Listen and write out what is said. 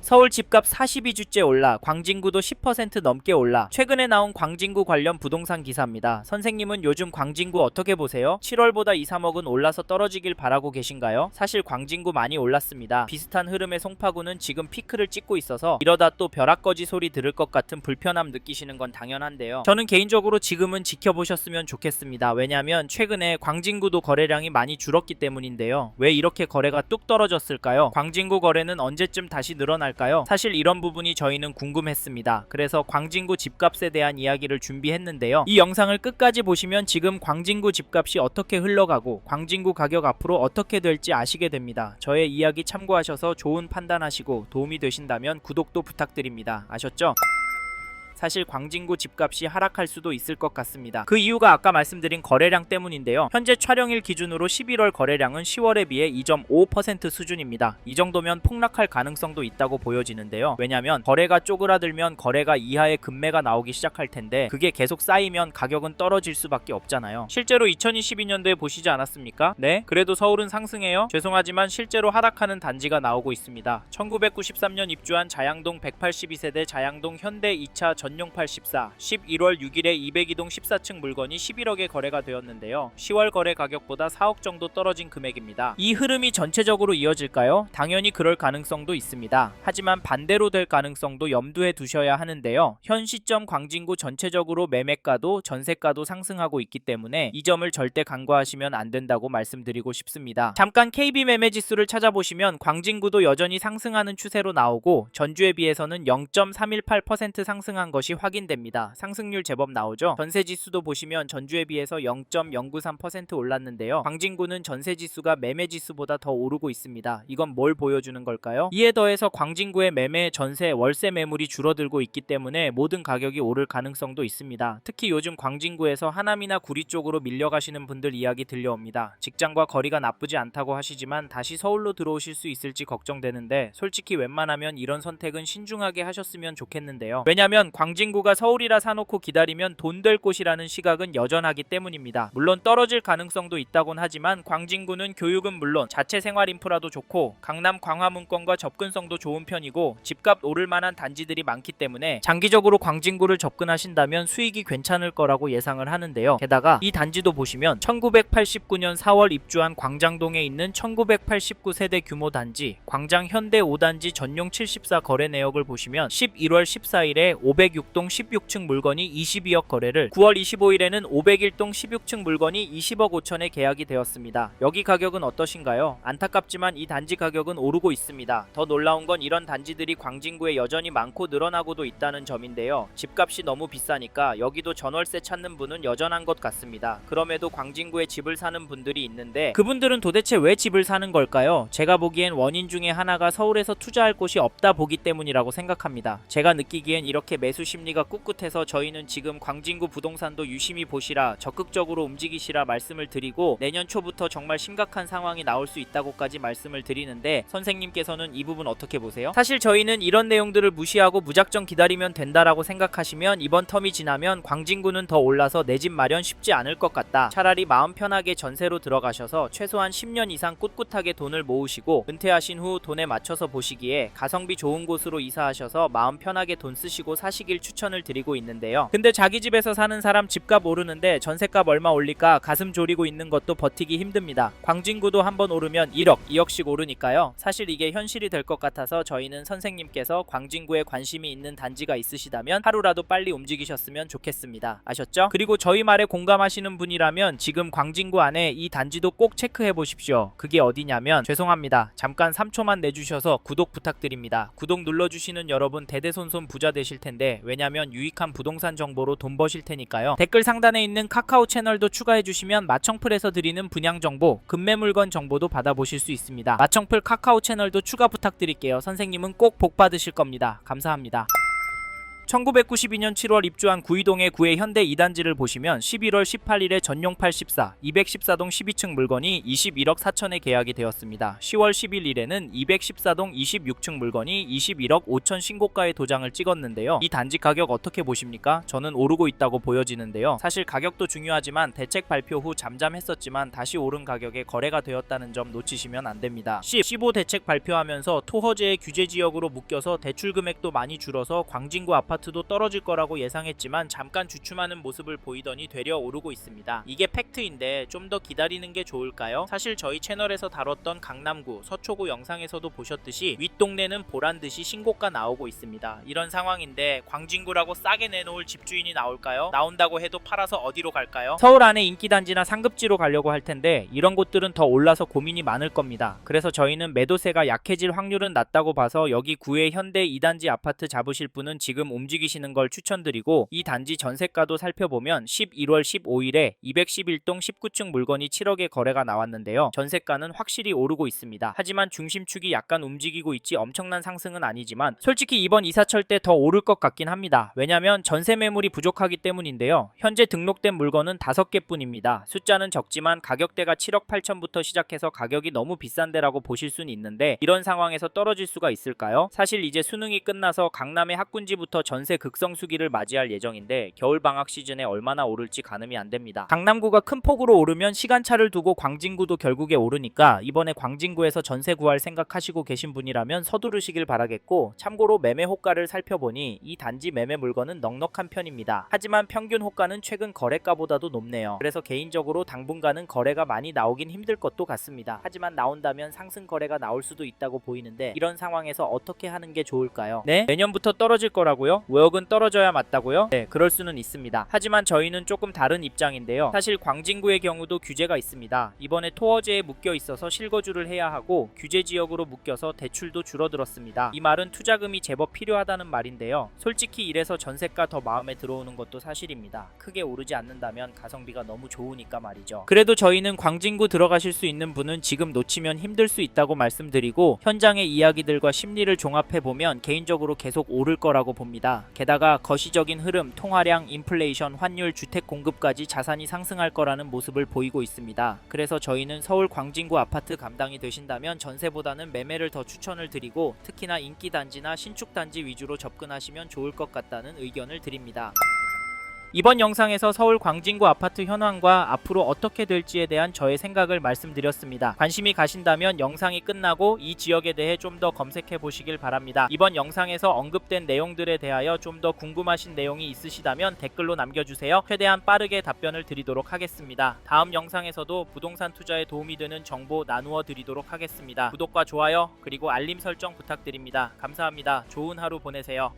서울 집값 42주째 올라 광진구도 10% 넘게 올라. 최근에 나온 광진구 관련 부동산 기사입니다. 선생님은 요즘 광진구 어떻게 보세요? 7월보다 2, 3억은 올라서 떨어지길 바라고 계신가요? 사실 광진구 많이 올랐습니다. 비슷한 흐름의 송파구는 지금 피크를 찍고 있어서 이러다 또 벼락거지 소리 들을 것 같은 불편함 느끼시는 건 당연한데요. 저는 개인적으로 지금은 지켜보셨으면 좋겠습니다. 왜냐하면 최근에 광진구도 거래량이 많이 줄었기 때문인데요. 왜 이렇게 거래가 뚝 떨어졌을까요? 광진구 거래는 언제쯤 다시 늘어날까요? 사실 이런 부분이 저희는 궁금했습니다. 그래서 광진구 집값에 대한 이야기를 준비했는데요. 이 영상을 끝까지 보시면 지금 광진구 집값이 어떻게 흘러가고 광진구 가격 앞으로 어떻게 될지 아시게 됩니다. 저의 이야기 참고하셔서 좋은 판단하시고 도움이 되신다면 구독도 부탁드립니다. 아셨죠? 사실 광진구 집값이 하락할 수도 있을 것 같습니다. 그 이유가 아까 말씀드린 거래량 때문인데요. 현재 촬영일 기준으로 11월 거래량은 10월에 비해 2.5% 수준입니다. 이 정도면 폭락할 가능성도 있다고 보여지는데요. 왜냐면 거래가 쪼그라들면 거래가 이하의 급매가 나오기 시작할 텐데 그게 계속 쌓이면 가격은 떨어질 수밖에 없잖아요. 실제로 2022년도에 보시지 않았습니까? 네? 그래도 서울은 상승해요? 죄송하지만 실제로 하락하는 단지가 나오고 있습니다. 1993년 입주한 자양동 182세대 자양동 현대 2차 전용 84 11월 6일에 202동 14층 물건이 11억에 거래가 되었는데요. 10월 거래 가격보다 4억 정도 떨어진 금액입니다. 이 흐름이 전체적으로 이어질까요? 당연히 그럴 가능성도 있습니다. 하지만 반대로 될 가능성도 염두에 두셔야 하는데요. 현 시점 광진구 전체적으로 매매가도 전세가도 상승하고 있기 때문에 이 점을 절대 간과하시면 안 된다고 말씀드리고 싶습니다. 잠깐 KB 매매 지수를 찾아보시면 광진구도 여전히 상승하는 추세로 나오고 전주에 비해서는 0.318% 상승한 것이 확인됩니다. 상승률 제법 나오죠. 전세지수도 보시면 전주에 비해서 0.093% 올랐는데요. 광진구는 전세지수가 매매지수보다 더 오르고 있습니다. 이건 뭘 보여주는 걸까요? 이에 더해서 광진구의 매매, 전세, 월세 매물이 줄어들고 있기 때문에 모든 가격이 오를 가능성도 있습니다. 특히 요즘 광진구에서 하남이나 구리 쪽으로 밀려가시는 분들 이야기 들려옵니다. 직장과 거리가 나쁘지 않다고 하시지만 다시 서울로 들어오실 수 있을지 걱정되는데 솔직히 웬만하면 이런 선택은 신중하게 하셨으면 좋겠는데요. 왜냐면 광진구가 서울이라 사놓고 기다리면 돈 될 곳이라는 시각은 여전하기 때문입니다. 물론 떨어질 가능성도 있다곤 하지만 광진구는 교육은 물론 자체 생활 인프라도 좋고 강남 광화문권과 접근성도 좋은 편이고 집값 오를 만한 단지들이 많기 때문에 장기적으로 광진구를 접근하신다면 수익이 괜찮을 거라고 예상을 하는데요. 게다가 이 단지도 보시면 1989년 4월 입주한 광장동에 있는 1989세대 규모 단지 광장 현대 5단지 전용 74 거래 내역을 보시면 11월 14일에 506동 16층 물건이 22억 거래를 9월 25일에는 501동 16층 물건이 20억 5천에 계약이 되었습니다. 여기 가격은 어떠신가요? 안타깝지만 이 단지 가격은 오르고 있습니다. 더 놀라운 건 이런 단지들이 광진구에 여전히 많고 늘어나고도 있다는 점인데요. 집값이 너무 비싸니까 여기도 전월세 찾는 분은 여전한 것 같습니다. 그럼에도 광진구에 집을 사는 분들이 있는데 그분들은 도대체 왜 집을 사는 걸까요? 제가 보기엔 원인 중에 하나가 서울에서 투자할 곳이 없다 보기 때문이라고 생각합니다. 제가 느끼기엔 이렇게 매수 심리가 꿋꿋해서 저희는 지금 광진구 부동산도 유심히 보시라, 적극적으로 움직이시라 말씀을 드리고 내년 초부터 정말 심각한 상황이 나올 수 있다고까지 말씀을 드리는데 선생님께서는 이 부분 어떻게 보세요? 사실 저희는 이런 내용들을 무시하고 무작정 기다리면 된다라고 생각하시면 이번 텀이 지나면 광진구는 더 올라서 내 집 마련 쉽지 않을 것 같다. 차라리 마음 편하게 전세로 들어가셔서 최소한 10년 이상 꿋꿋하게 돈을 모으시고 은퇴하신 후 돈에 맞춰서 보시기에 가성비 좋은 곳으로 이사하셔서 마음 편하게 돈 쓰시고 사시길 추천을 드리고 있는데요. 근데 자기 집에서 사는 사람 집값 오르는데 전세값 얼마 올릴까 가슴 졸이고 있는 것도 버티기 힘듭니다. 광진구도 한번 오르면 1억, 2억씩 오르니까요. 사실 이게 현실이 될 것 같아서 저희는 선생님께서 광진구에 관심이 있는 단지가 있으시다면 하루라도 빨리 움직이셨으면 좋겠습니다. 아셨죠? 그리고 저희 말에 공감하시는 분이라면 지금 광진구 안에 이 단지도 꼭 체크해 보십시오. 그게 어디냐면 죄송합니다. 잠깐 3초만 내주셔서 구독 부탁드립니다. 구독 눌러주시는 여러분 대대손손 부자 되실 텐데 왜냐면 유익한 부동산 정보로 돈 버실 테니까요. 댓글 상단에 있는 카카오 채널도 추가해 주시면 마청풀에서 드리는 분양 정보, 급매 물건 정보도 받아보실 수 있습니다. 마청풀 카카오 채널도 추가 부탁드릴게요. 선생님은 꼭 복 받으실 겁니다. 감사합니다. 1992년 7월 입주한 구이동의 구의 현대 2단지를 보시면 11월 18일에 전용팔 14, 214동 12층 물건이 21억 4천에 계약이 되었습니다. 10월 11일에는 214동 26층 물건이 21억 5천 신고가의 도장을 찍었는데요. 이 단지 가격 어떻게 보십니까? 저는 오르고 있다고 보여지는데요. 사실 가격도 중요하지만 대책 발표 후 잠잠했었지만 다시 오른 가격에 거래가 되었다는 점 놓치시면 안 됩니다. 15 대책 발표하면서 토허제의 규제 지역으로 묶여서 대출 금액도 많이 줄어서 광진구 아파트도 떨어질 거라고 예상했지만 잠깐 주춤하는 모습을 보이더니 되려 오르고 있습니다. 이게 팩트인데 좀 더 기다리는 게 좋을까요? 사실 저희 채널에서 다뤘던 강남구, 서초구 영상에서도 보셨듯이 윗동네는 보란듯이 신고가 나오고 있습니다. 이런 상황인데 광진구라고 싸게 내놓을 집주인이 나올까요? 나온다고 해도 팔아서 어디로 갈까요? 서울 안에 인기단지나 상급지로 가려고 할 텐데 이런 곳들은 더 올라서 고민이 많을 겁니다. 그래서 저희는 매도세가 약해질 확률은 낮다고 봐서 여기 구의 현대 2단지 아파트 잡으실 분은 지금 움직이시는 걸 추천드리고, 이 단지 전세가도 살펴보면 11월 15일에 211동 19층 물건이 7억에 거래가 나왔는데요. 전세가는 확실히 오르고 있습니다. 하지만 중심축이 약간 움직이고 있지 엄청난 상승은 아니지만 솔직히 이번 이사철 때 더 오를 것 같긴 합니다. 왜냐면 전세 매물이 부족하기 때문인데요. 현재 등록된 물건은 5개 뿐입니다. 숫자는 적지만 가격대가 7억 8천부터 시작해서 가격이 너무 비싼데라고 보실 수는 있는데 이런 상황에서 떨어질 수가 있을까요? 사실 이제 수능이 끝나서 강남의 학군지부터 전세 극성수기를 맞이할 예정인데 겨울 방학 시즌에 얼마나 오를지 가늠이 안 됩니다. 강남구가 큰 폭으로 오르면 시간차를 두고 광진구도 결국에 오르니까 이번에 광진구에서 전세 구할 생각하시고 계신 분이라면 서두르시길 바라겠고, 참고로 매매 호가를 살펴보니 이 단지 매매 물건은 넉넉한 편입니다. 하지만 평균 호가는 최근 거래가보다도 높네요. 그래서 개인적으로 당분간은 거래가 많이 나오긴 힘들 것도 같습니다. 하지만 나온다면 상승 거래가 나올 수도 있다고 보이는데 이런 상황에서 어떻게 하는 게 좋을까요? 네? 내년부터 떨어질 거라고요? 5억은 떨어져야 맞다고요? 네, 그럴 수는 있습니다. 하지만 저희는 조금 다른 입장인데요. 사실 광진구의 경우도 규제가 있습니다. 이번에 토어제에 묶여 있어서 실거주를 해야 하고 규제 지역으로 묶여서 대출도 줄어들었습니다. 이 말은 투자금이 제법 필요하다는 말인데요. 솔직히 이래서 전세가 더 마음에 들어오는 것도 사실입니다. 크게 오르지 않는다면 가성비가 너무 좋으니까 말이죠. 그래도 저희는 광진구 들어가실 수 있는 분은 지금 놓치면 힘들 수 있다고 말씀드리고, 현장의 이야기들과 심리를 종합해보면 개인적으로 계속 오를 거라고 봅니다. 게다가 거시적인 흐름, 통화량, 인플레이션, 환율, 주택 공급까지 자산이 상승할 거라는 모습을 보이고 있습니다. 그래서 저희는 서울 광진구 아파트 감당이 되신다면 전세보다는 매매를 더 추천을 드리고, 특히나 인기단지나 신축단지 위주로 접근하시면 좋을 것 같다는 의견을 드립니다. 이번 영상에서 서울 광진구 아파트 현황과 앞으로 어떻게 될지에 대한 저의 생각을 말씀드렸습니다. 관심이 가신다면 영상이 끝나고 이 지역에 대해 좀 더 검색해 보시길 바랍니다. 이번 영상에서 언급된 내용들에 대하여 좀 더 궁금하신 내용이 있으시다면 댓글로 남겨주세요. 최대한 빠르게 답변을 드리도록 하겠습니다. 다음 영상에서도 부동산 투자에 도움이 되는 정보 나누어 드리도록 하겠습니다. 구독과 좋아요 그리고 알림 설정 부탁드립니다. 감사합니다. 좋은 하루 보내세요.